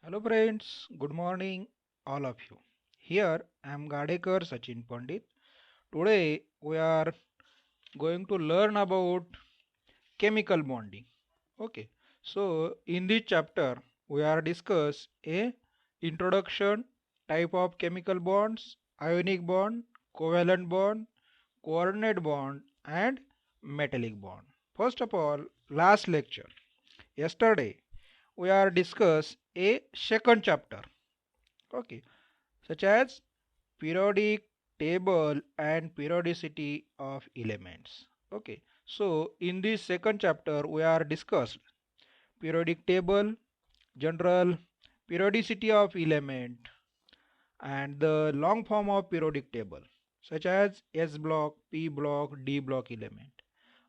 Hello friends, good morning all of you. Here I am Gadekar Sachin Pandit. Today we are going to learn about chemical bonding. Okay. So in this chapter we are discuss a introduction, type of chemical bonds, ionic bond, covalent bond, coordinate bond and metallic bond. First of all, last lecture yesterday we are discuss a second chapter. Okay, such as periodic table and periodicity of elements. Okay, so in this second chapter we are discussed periodic table, general periodicity of element and the long form of periodic table such as S block, P block, D block element.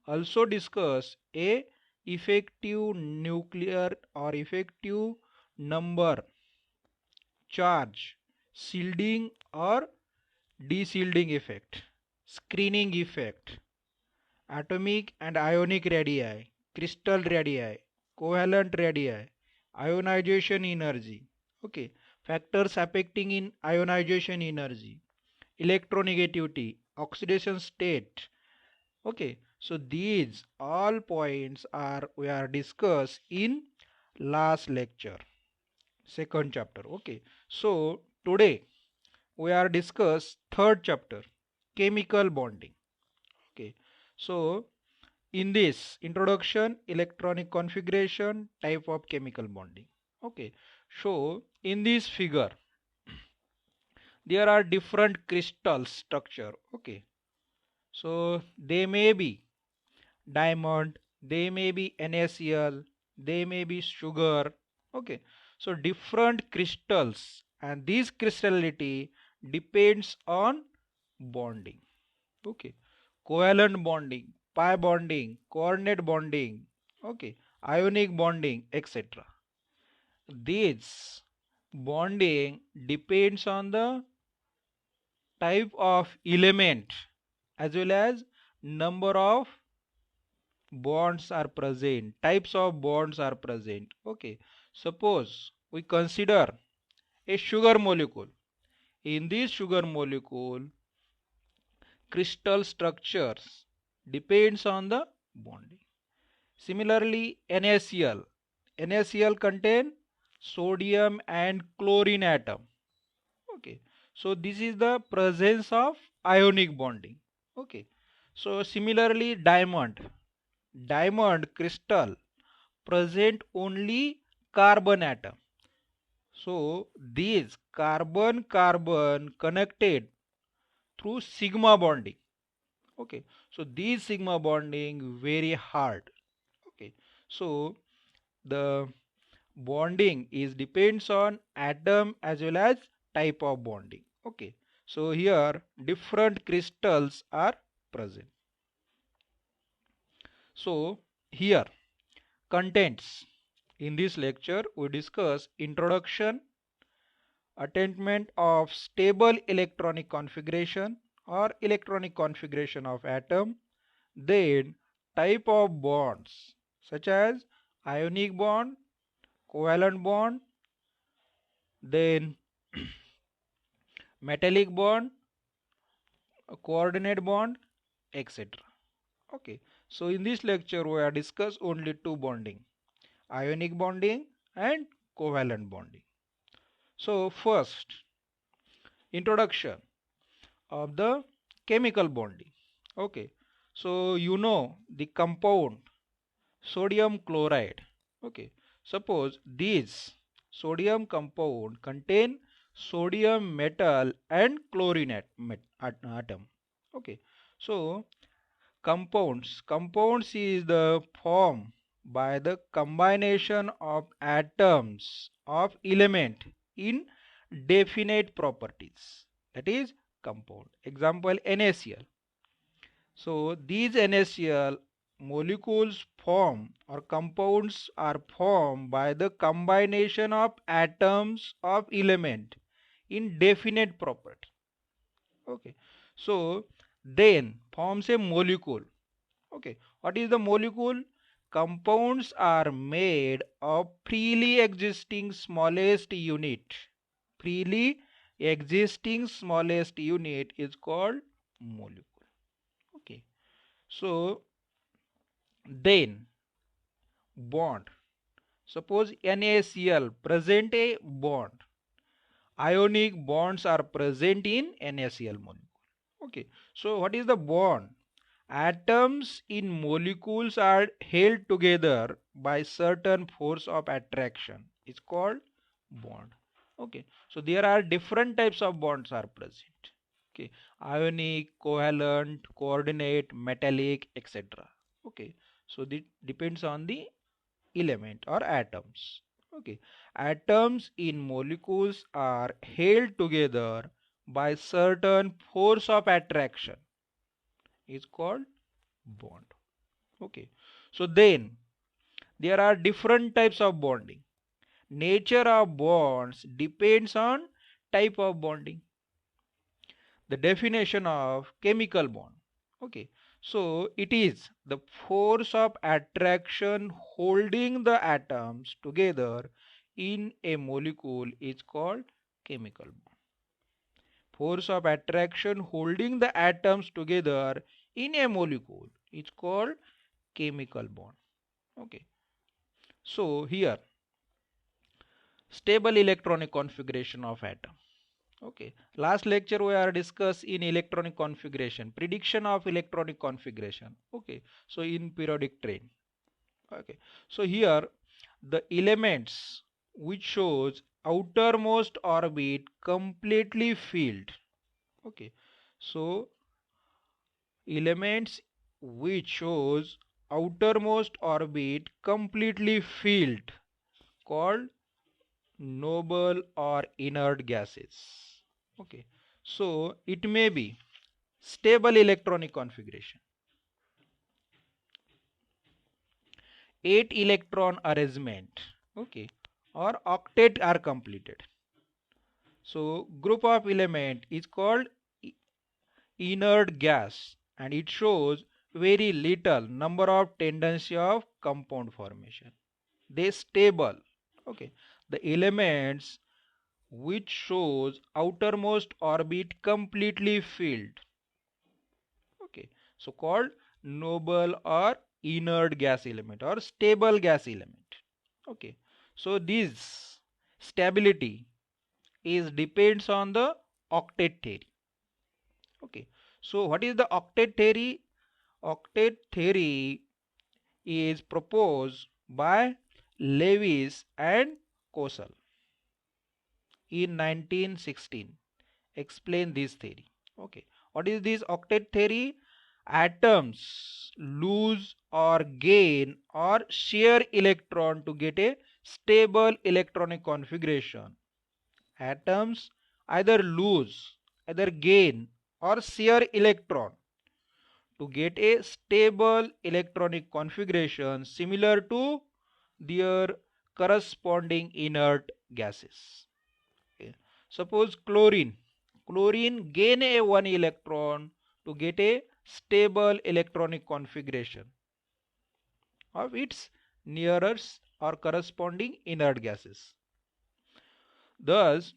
Also discuss a effective nuclear or effective number charge shielding or de-shielding effect, screening effect, atomic and ionic radii, crystal radii, covalent radii, ionization energy, okay, factors affecting in ionization energy, electronegativity, oxidation state, okay. So these all points are we are discussed in last lecture, second chapter, okay. So today we are discuss third chapter, chemical bonding. Okay, so in this introduction, electronic configuration, type of chemical bonding. Okay, so in this figure there are different crystal structure. Okay, so they may be diamond, they may be NaCl, they may be sugar. Okay, so different crystals and this crystallinity depends on bonding. Okay, covalent bonding, pi bonding, coordinate bonding, okay, ionic bonding, etc. This bonding depends on the type of element as well as number of bonds are present, types of bonds are present. Okay, suppose we consider a sugar molecule. In this sugar molecule, crystal structures depends on the bonding. Similarly, NaCl. NaCl contain sodium and chlorine atom. Okay. So this is the presence of ionic bonding. Okay. So similarly, diamond. Diamond crystal present only carbon atom. So these carbon connected through sigma bonding. Okay. So these sigma bonding very hard. Okay. So the bonding is depends on atom as well as type of bonding. Okay, so here different crystals are present. So here contents, in this lecture we discuss introduction, attainment of stable electronic configuration or electronic configuration of atom, then type of bonds such as ionic bond, covalent bond, then metallic bond, a coordinate bond, etc. Okay, so in this lecture we are discuss only two bonding, ionic bonding and covalent bonding. So first, introduction of the chemical bonding. Okay, so you know the compound sodium chloride. Okay, suppose these sodium compound contain sodium metal and chlorine atom. Okay, so compounds is the form by the combination of atoms of element in definite properties, that is compound. Example, NaCl. So these NaCl molecules form or compounds are formed by the combination of atoms of element in definite property. Okay, so then forms a molecule. Okay, what is the molecule? compounds are made of freely existing smallest unit. Freely existing smallest unit is called molecule. Okay. So then bond. Suppose NaCl present a bond. Ionic bonds are present in NaCl molecule. Okay. So what is the bond? Atoms in molecules are held together by certain force of attraction. It's called bond. Okay. So there are different types of bonds are present. Okay. Ionic, covalent, coordinate, metallic, etc. Okay. So it depends on the element or atoms. Okay. Atoms in molecules are held together by certain force of attraction is called bond. Okay. So then there are different types of bonding. Nature of bonds depends on type of bonding. The definition of chemical bond. Okay. So it is the force of attraction holding the atoms together in a molecule is called chemical bond. Force of attraction holding the atoms together in a molecule is called chemical bond. Okay. So here stable electronic configuration of atom. Okay. Last lecture we are discuss in electronic configuration, prediction of electronic configuration. Okay. So in periodic train. Okay. So here the elements which shows outermost orbit completely filled. Okay. So elements which shows outermost orbit completely filled called noble or inert gases. Okay. So it may be stable electronic configuration, 8 electron arrangement, okay, or octet are completed. So group of element is called inert gas and it shows very little number of tendency of compound formation. They stable. Okay. The elements which shows outermost orbit completely filled. Okay. So called noble or inert gas element or stable gas element. Okay. So this stability is depends on the octet theory. Okay. So what is the octet theory? Octet theory is proposed by Lewis and Kosel in 1916. Explain this theory. Okay. What is this octet theory? Atoms lose or gain or share electron to get a stable electronic configuration. Atoms either lose, either gain or share electron to get a stable electronic configuration similar to their corresponding inert gases. Okay. Suppose chlorine. Chlorine gain a 1 electron to get a stable electronic configuration of its nearest or corresponding inert gases. Thus,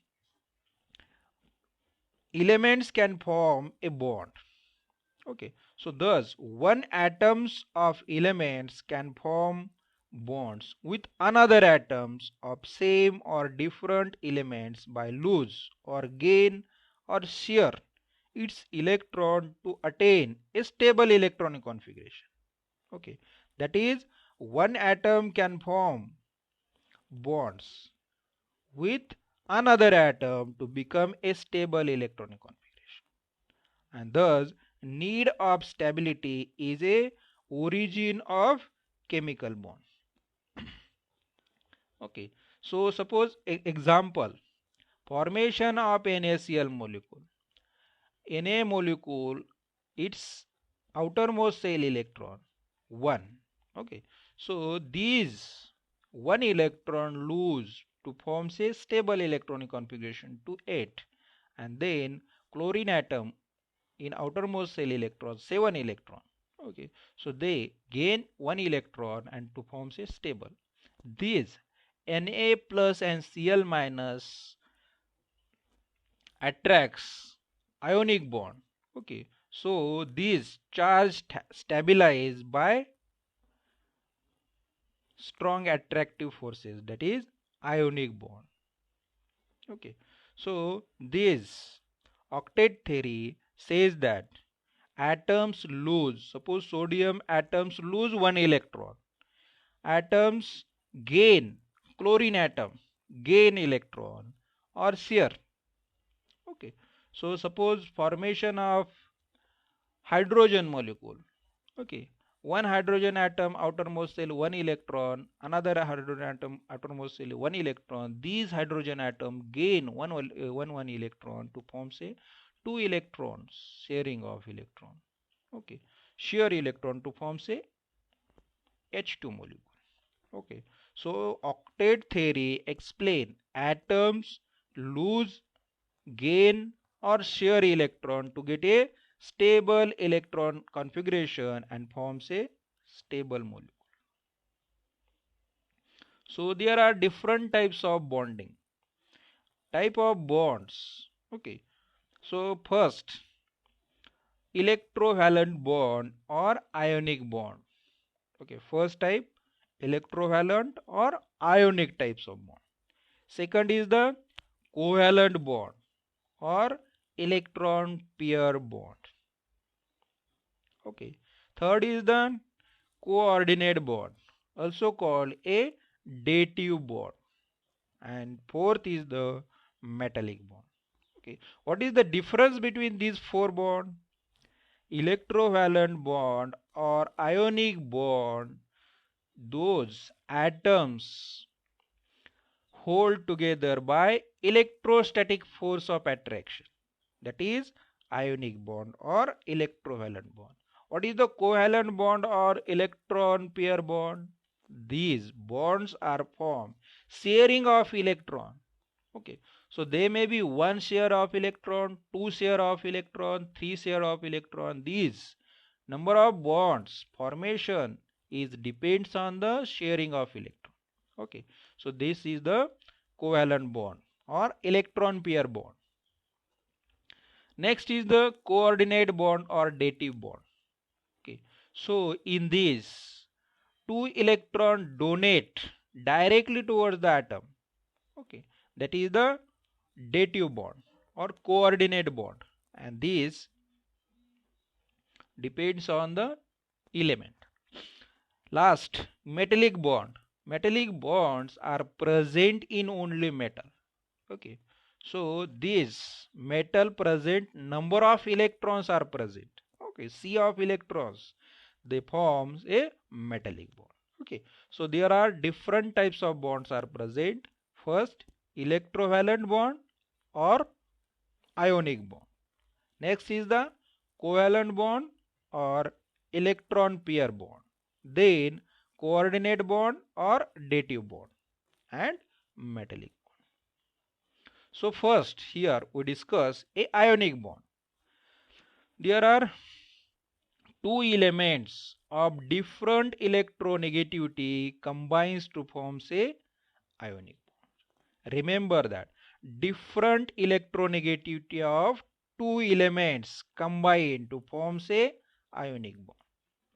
elements can form a bond. Okay. So thus one atoms of elements can form bonds with another atoms of same or different elements by lose or gain or share its electron to attain a stable electronic configuration. Okay. That is one atom can form bonds with another atom to become a stable electronic configuration. And thus need of stability is a origin of chemical bond. Okay. So suppose example formation of NaCl molecule. Na molecule its outermost shell electron 1. Okay. So these 1 electron lose to form a stable electronic configuration to 8 and then chlorine atom in outermost shell electron 7 electron. Okay, so they gain one electron and to form a stable. These Na plus and Cl minus attracts ionic bond. Okay, so these charge stabilize by strong attractive forces, that is ionic bond. Okay, so this octet theory says that atoms lose, suppose sodium atoms lose one electron, atoms gain, chlorine atom gain electron or share. Okay, so suppose formation of hydrogen molecule. Okay, one hydrogen atom outermost shell one electron, another hydrogen atom outermost shell one electron. These hydrogen atom gain one electron to form say two electrons, sharing of electron. Okay, share electron to form say H2 molecule. Okay, so octet theory explain atoms lose, gain or share electron to get a stable electron configuration and forms a stable molecule. So there are different types of bonding. Type of bonds. Okay, so first electrovalent bond or ionic bond. Okay, first type electrovalent or ionic types of bond. Second is the covalent bond or electron pair bond. Okay. Third is the coordinate bond, also called a dative bond. And fourth is the metallic bond. Okay. What is the difference between these four bonds? Electrovalent bond or ionic bond, those atoms hold together by electrostatic force of attraction, that is ionic bond or electrovalent bond. What is the covalent bond or electron pair bond? These bonds are formed sharing of electron. Okay, so they may be one share of electron, two share of electron, three share of electron. These number of bonds formation is depends on the sharing of electron. Okay, so this is the covalent bond or electron pair bond. Next is the coordinate bond or dative bond. Okay, so in this, two electron donate directly towards the atom. Okay, that is the dative bond or coordinate bond, and this depends on the element. Last, metallic bond. Metallic bonds are present in only metal. Okay, so this metal present number of electrons are present. Okay, sea of electrons, they forms a metallic bond. Okay, so there are different types of bonds are present. First, electrovalent bond or ionic bond. Next is the covalent bond or electron pair bond. Then coordinate bond or dative bond and metallic. So first here we discuss a ionic bond. There are two elements of different electronegativity combines to form say ionic bond. Remember that different electronegativity of two elements combine to form say ionic bond.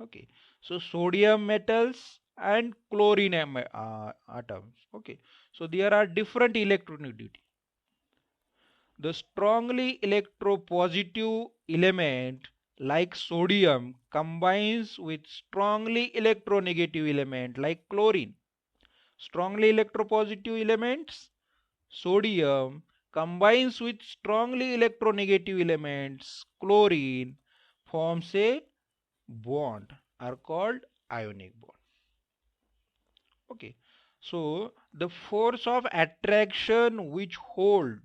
Okay, so sodium metals and chlorine atoms. Okay, so there are different electronegativity. The strongly electropositive element like sodium combines with strongly electronegative element like chlorine. Strongly electropositive elements, sodium, combines with strongly electronegative elements, chlorine, forms a bond, are called ionic bond. Okay, so the force of attraction which hold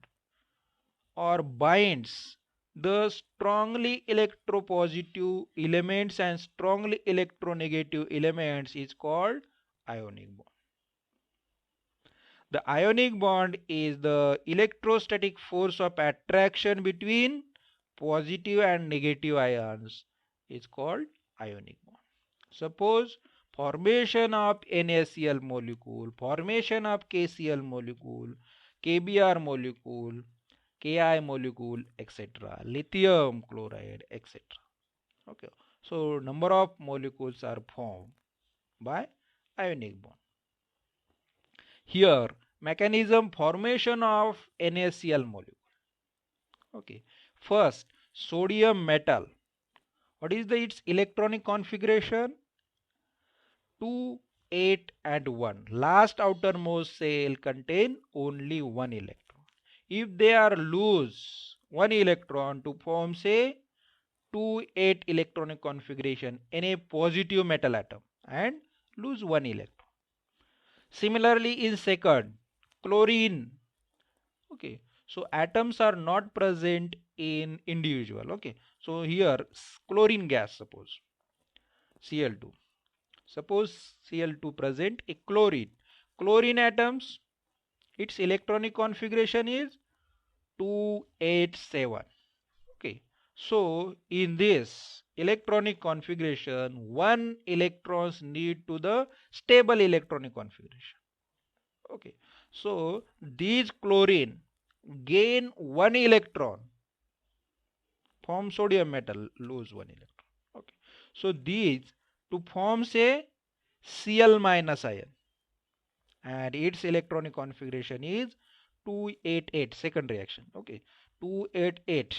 or binds the strongly electropositive elements and strongly electronegative elements is called ionic bond. The ionic bond is the electrostatic force of attraction between positive and negative ions is called ionic bond. Suppose formation of NaCl molecule, formation of KCl molecule, KBr molecule, Ki molecule, etc. Lithium chloride, etc. Okay. So number of molecules are formed by ionic bond. Here, mechanism formation of NaCl molecule. Okay. First, sodium metal. What is its electronic configuration? 2, 8 and 1. Last outermost cell contain only one electron. If they are lose one electron to form say 2, 8 electronic configuration in a positive metal atom and lose one electron. Similarly in second, chlorine. Okay, so atoms are not present in individual. Okay, so here chlorine gas, suppose Cl2. Suppose Cl2 present a chlorine. Chlorine atoms, its electronic configuration is 287. Okay, so in this electronic configuration, one electrons need to the stable electronic configuration. Okay, so these chlorine gain one electron, form sodium metal, lose one electron. Okay, so these to form say Cl minus ion, and its electronic configuration is 288, second reaction. Okay, 288.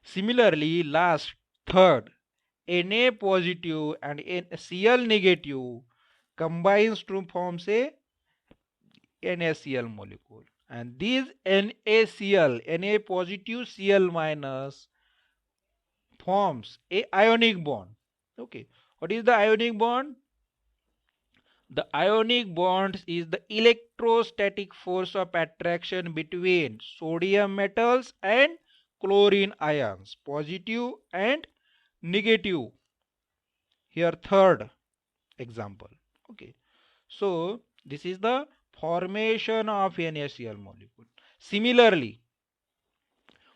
Similarly, last third, Na positive and Cl negative combines to form say NaCl molecule, and these NaCl, Na positive Cl minus, forms a ionic bond. Okay, what is the ionic bond? The ionic bond is the electrostatic force of attraction between sodium metals and chlorine ions, positive and negative. Here third example. Okay, so this is the formation of NaCl molecule. Similarly,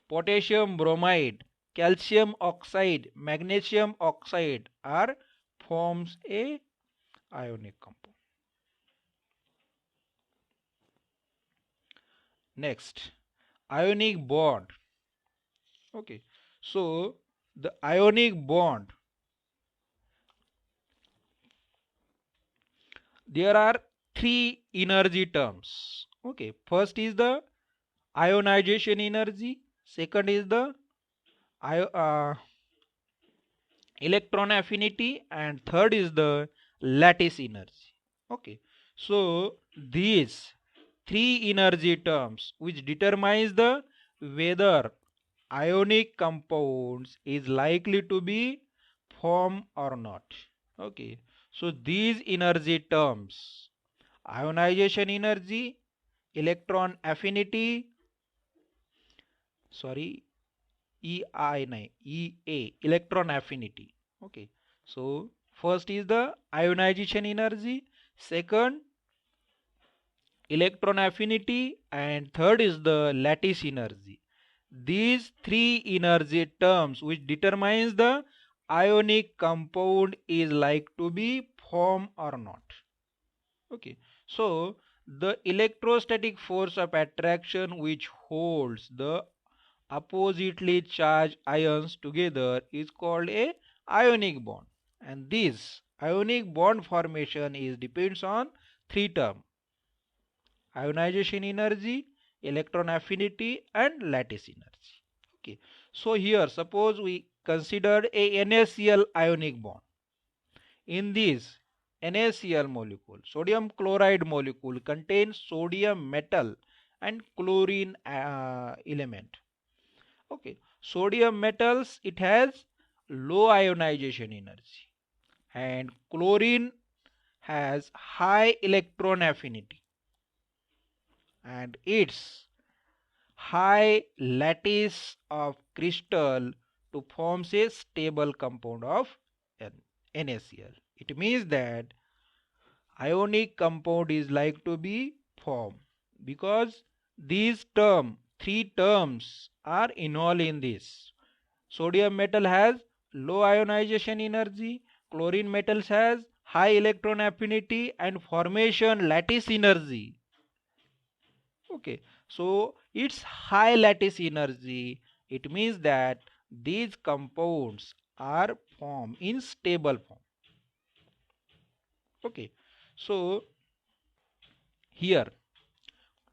potassium bromide, calcium oxide, magnesium oxide are forms a ionic compound. Next, ionic bond. Okay, so the ionic bond, there are three energy terms. Okay, first is the ionization energy, second is the electron affinity, and third is the lattice energy. Okay, so these three energy terms which determines the whether ionic compounds is likely to be formed or not. Okay, so these energy terms, ionization energy, electron affinity, sorry, EA, electron affinity. Okay, so first is the ionization energy, second electron affinity, and third is the lattice energy. These three energy terms which determines the ionic compound is like to be formed or not. Okay, so the electrostatic force of attraction which holds the oppositely charged ions together is called a ionic bond, and this ionic bond formation is depends on three terms: ionization energy, electron affinity, and lattice energy. Okay, so here suppose we considered a NaCl ionic bond. In this NaCl molecule, sodium chloride molecule contains sodium metal and chlorine element. Okay, sodium metals, it has low ionization energy, and chlorine has high electron affinity, and its high lattice of crystal to form a stable compound of NaCl. It means that ionic compound is like to be formed because these three terms are involved in this. Sodium metal has low ionization energy. Chlorine metals has high electron affinity and formation lattice energy. Okay, so it's high lattice energy. It means that these compounds are formed in stable form. Okay, so here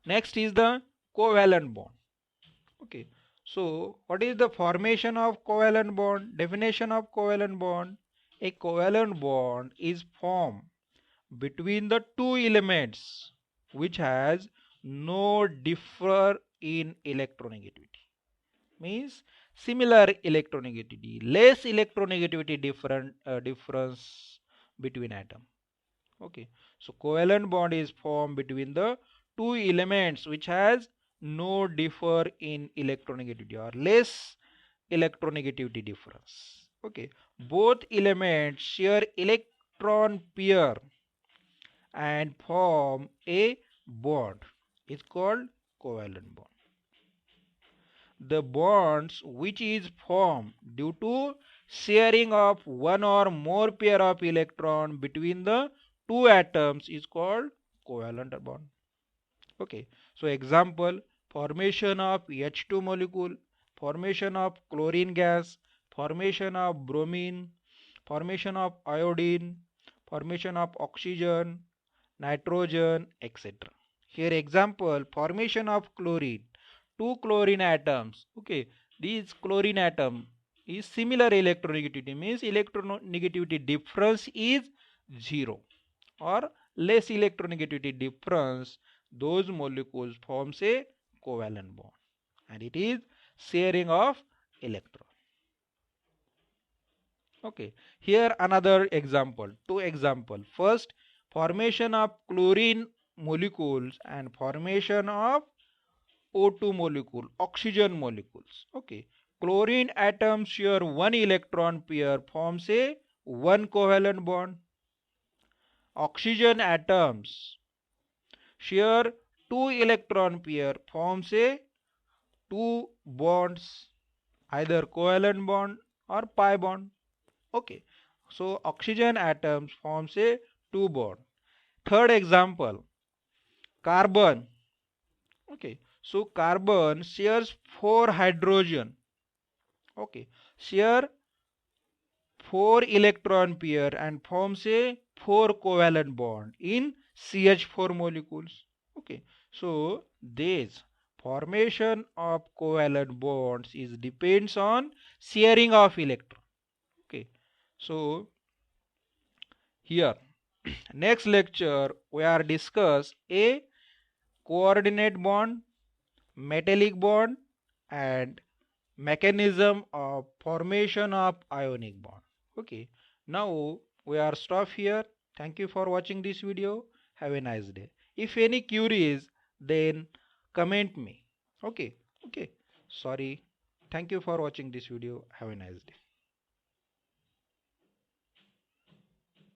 next is the covalent bond. Okay, so what is the formation of covalent bond? Definition of covalent bond: a covalent bond is formed between the two elements which has no differ in electronegativity. Means similar electronegativity, less electronegativity difference between atom. Okay, so covalent bond is formed between the two elements which has no differ in electronegativity or less electronegativity difference. Okay, both elements share electron pair and form a bond. It's called covalent bond. The bonds which is formed due to sharing of one or more pair of electron between the two atoms is called covalent bond. Okay, so example: formation of H2 molecule, formation of chlorine gas, formation of bromine, formation of iodine, formation of oxygen, nitrogen, etc. Here example: formation of chlorine, two chlorine atoms. Okay, these chlorine atom is similar electronegativity, means electronegativity difference is zero or less electronegativity difference. Those molecules forms a covalent bond and it is sharing of electron. Okay, here another example, two example. First, formation of chlorine molecules and formation of O2 molecule, oxygen molecules. Okay, chlorine atoms share one electron pair, forms a one covalent bond. Oxygen atoms share two electron pair, forms a two bonds, either covalent bond or pi bond. Okay, so oxygen atoms forms a two bond. Third example, carbon. Okay, so carbon shares four hydrogen. Okay, share four electron pair and forms a four covalent bond in CH4 molecules. Okay, so this formation of covalent bonds is depends on sharing of electron. Okay, so here next lecture we are discuss a coordinate bond, metallic bond and mechanism of formation of ionic bond. Okay, now we are stop here. Thank you for watching this video. Have a nice day. If any queries, then comment me. Okay, okay, sorry. Thank you for watching this video. Have a nice day.